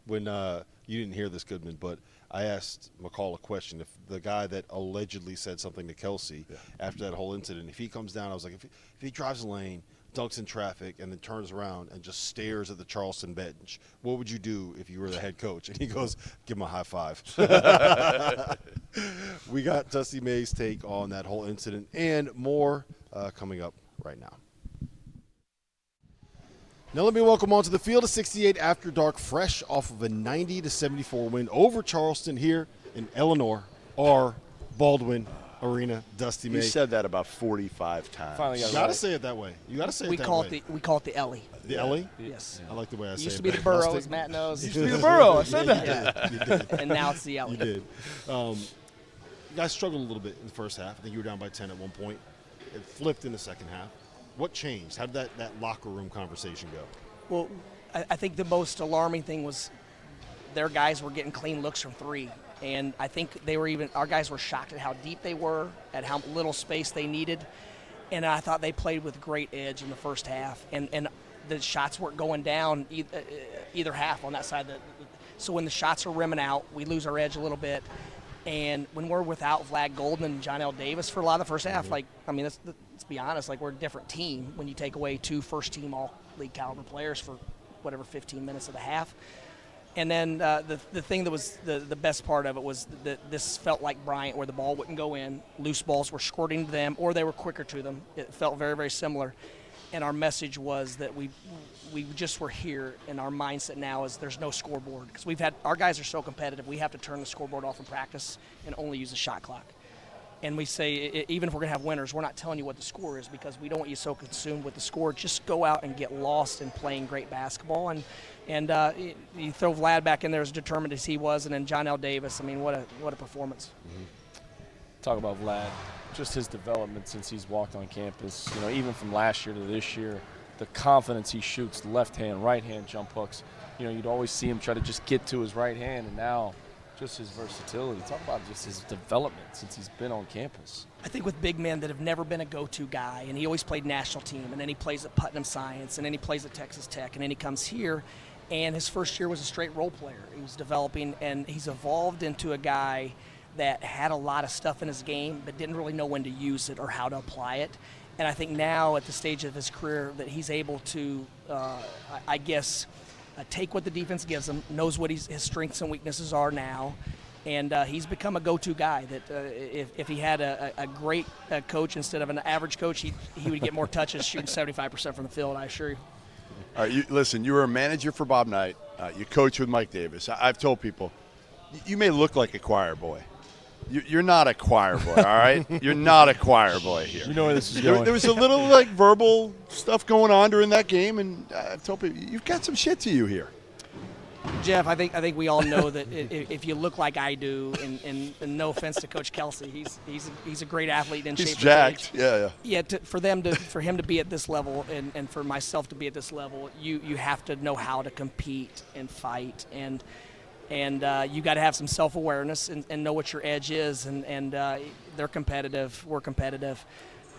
when you didn't hear this, Goodman, but I asked McCall a question. If the guy that allegedly said something to Kelsey after that whole incident, if he comes down, I was like, if he drives a lane, dunks in traffic, and then turns around and just stares at the Charleston bench, what would you do if you were the head coach? And he goes, give him a high five. We got Dusty May's take on that whole incident and more coming up right now. Now let me welcome onto the field of 68 After Dark, fresh off of a 90-74 win over Charleston here in Eleanor, our Baldwin Arena. Dusty May. You said that about 45 times. Finally got You got to say it that way. You got to say it that way. We call it the Ellie. The Ellie? Yes. I like the way I say it. Used to be the Burrow, as Matt knows. Used to be the Burrow. I said that. Yeah. You did. And now it's the Ellie. You did. You guys struggled a little bit in the first half. I think you were down by 10 at one point. It flipped in the second half. What changed? How did that locker room conversation go? Well, I think the most alarming thing was their guys were getting clean looks from three. And I think our guys were shocked at how deep they were, at how little space they needed. And I thought they played with great edge in the first half. And the shots weren't going down either half on that side. So when the shots are rimming out, we lose our edge a little bit. And when we're without Vlad Golden and John L. Davis for a lot of the first half, let's be honest, we're a different team when you take away two first-team all-league caliber players for whatever 15 minutes of the half. And then the thing that was the best part of it was that this felt like Bryant, where the ball wouldn't go in, loose balls were squirting to them, or they were quicker to them. It felt very, very similar. And our message was that we just were here, and our mindset now is there's no scoreboard. Because our guys are so competitive, we have to turn the scoreboard off in practice and only use the shot clock. And we say, even if we're going to have winners, we're not telling you what the score is because we don't want you so consumed with the score. Just go out and get lost in playing great basketball. And you throw Vlad back in there as determined as he was, and then John L. Davis. I mean, what a performance. Mm-hmm. Talk about Vlad, just his development since he's walked on campus. Even from last year to this year, the confidence he shoots left hand, right hand jump hooks. You'd always see him try to just get to his right hand, and now just his versatility. Talk about just his development since he's been on campus. I think with big men that have never been a go-to guy, and he always played national team, and then he plays at Putnam Science, and then he plays at Texas Tech, and then he comes here, and his first year was a straight role player. He was developing, and he's evolved into a guy that had a lot of stuff in his game but didn't really know when to use it or how to apply it. And I think now at the stage of his career that he's able to, take what the defense gives him, knows what his strengths and weaknesses are now, and he's become a go-to guy that if he had a great coach instead of an average coach, he would get more touches shooting 75% from the field, I assure you. All right, listen, you were a manager for Bob Knight. You coach with Mike Davis. I've told people, you may look like a choir boy. You're not a choir boy, all right? You're not a choir boy here. You know where this is going. There was a little verbal stuff going on during that game, and I've told people, you've got some shit to you here. Jeff, I think we all know that if you look like I do, and no offense to Coach Kelsey, he's a great athlete in shape. He's jacked, yeah. Yeah, for him to be at this level, and for myself to be at this level, you have to know how to compete and fight, and you got to have some self-awareness and know what your edge is, and they're competitive, we're competitive.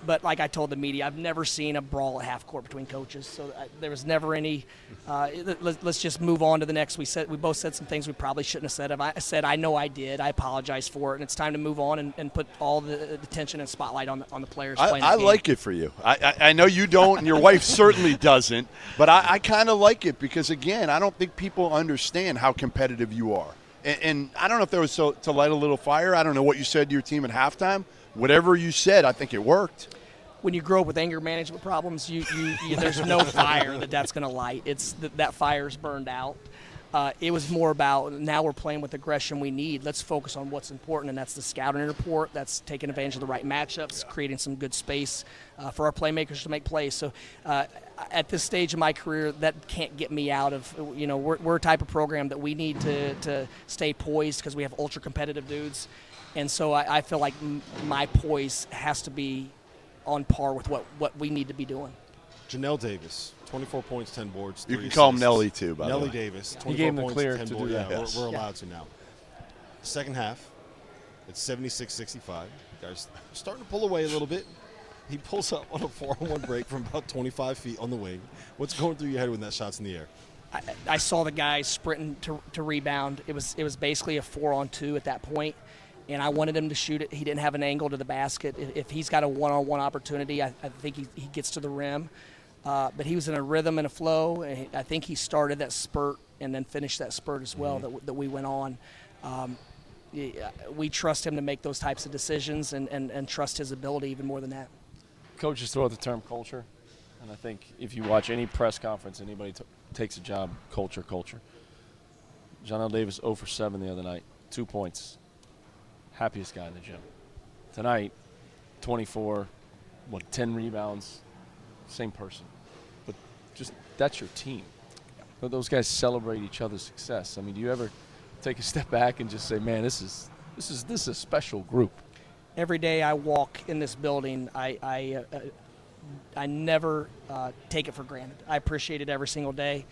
But like I told the media, I've never seen a brawl at half court between coaches. So there was never any. Let's just move on to the next. We both said some things we probably shouldn't have said. I said I know I did. I apologize for it, and it's time to move on and put all the attention and spotlight on the players. I like it for you. I know you don't, and your wife certainly doesn't. But I kind of like it because again, I don't think people understand how competitive you are. And I don't know if there was to light a little fire. I don't know what you said to your team at halftime. Whatever you said, I think it worked. When you grow up with anger management problems, there's no fire that's going to light. It's that fire's burned out. It was more about now we're playing with aggression we need. Let's focus on what's important, and that's the scouting report. That's taking advantage of the right matchups, creating some good space for our playmakers to make plays. So at this stage of my career, that can't get me out of, we're a type of program that we need to stay poised because we have ultra-competitive dudes. And so I feel like my poise has to be on par with what we need to be doing. Janelle Davis, 24 points, 10 boards. You can call him Nelly too, by the way. Nelly Davis, 24 He gave him the points, clear 10 to boards. do that. Yeah, Yes. we're allowed to now. Second half, it's 76-65. Guys starting to pull away a little bit. He pulls up on a 4-on-1 break from about 25 feet on the wing. What's going through your head when that shot's in the air? I saw the guys sprinting to rebound. It was basically a 4-on-2 at that point, and I wanted him to shoot it. He didn't have an angle to the basket. If he's got a one-on-one opportunity, I think he gets to the rim. But he was in a rhythm and a flow. And I think he started that spurt and then finished that spurt as well that we went on. We trust him to make those types of decisions and trust his ability even more than that. Coaches throw out the term culture, and I think if you watch any press conference, anybody takes a job, culture. John L. Davis 0 for 7 the other night, 2 points. Happiest guy in the gym. Tonight, 24, 10 rebounds, same person. But just that's your team. But those guys celebrate each other's success. I mean, do you ever take a step back and just say, man, this is a special group? Every day I walk in this building, I never take it for granted. I appreciate it every single day.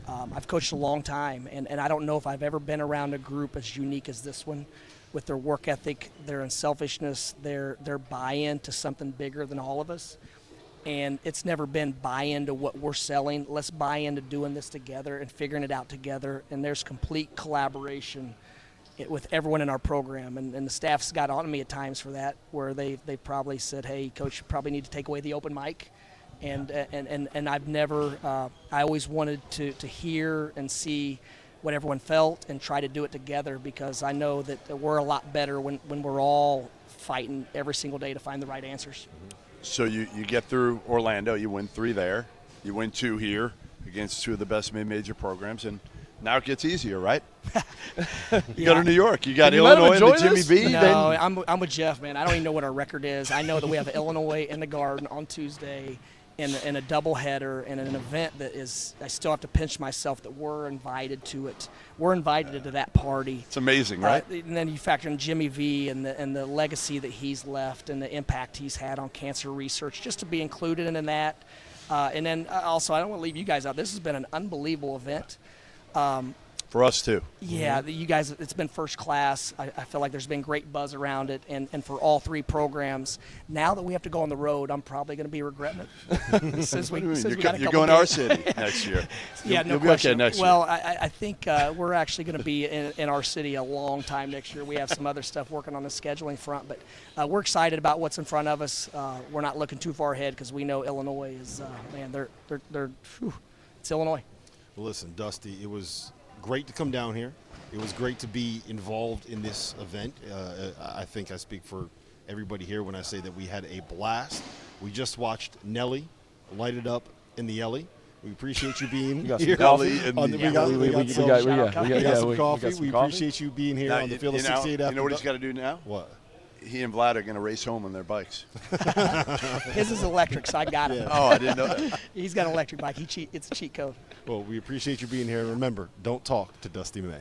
I've coached a long time, and I don't know if I've ever been around a group as unique as this one, with their work ethic, their unselfishness, their buy-in to something bigger than all of us. And it's never been buy-in to what we're selling. Let's buy into doing this together and figuring it out together. And there's complete collaboration with everyone in our program. And the staff's got on me at times for that, where they probably said, hey, Coach, you probably need to take away the open mic. And I've never I always wanted to hear and see what everyone felt and try to do it together, because I know that we're a lot better when we're all fighting every single day to find the right answers. So you get through Orlando, you win 3 there, you win 2 here against 2 of the best mid-major programs, and now it gets easier, right? You go to New York, you got Illinois and the Jimmy V. No, I'm with Jeff, man. I don't even know what our record is. I know that we have Illinois in the Garden on Tuesday in a doubleheader and an event that is, I still have to pinch myself that we're invited to it. We're invited to that party. It's amazing, right? And then you factor in Jimmy V and the legacy that he's left and the impact he's had on cancer research, just to be included in that. And then also, I don't want to leave you guys out. This has been an unbelievable event. For us, too. Yeah, you guys, it's been first class. I feel like there's been great buzz around it, and for all 3 programs. Now that we have to go on the road, I'm probably going to be regretting it. since we got a You're couple going to our games. city next year. Yeah, no You'll be question. okay next year. Well, I think we're actually going to be in our city a long time next year. We have some other stuff working on the scheduling front, but we're excited about what's in front of us. We're not looking too far ahead, because we know Illinois is, man, it's Illinois. Well, listen, Dusty, it was great to come down here. It was great to be involved in this event. I think I speak for everybody here when I say that we had a blast. We just watched Nelly light it up in the Ellie. We appreciate you being got some here. coffee We got some coffee. We coffee. appreciate you being here Now, on the field of 68 you know what he's got to do now? What? He and Vlad are going to race home on their bikes. His is electric, so I got it. Oh, I didn't know that. He's got an electric bike. It's a cheat code. Well, we appreciate you being here. And remember, don't talk to Dusty May.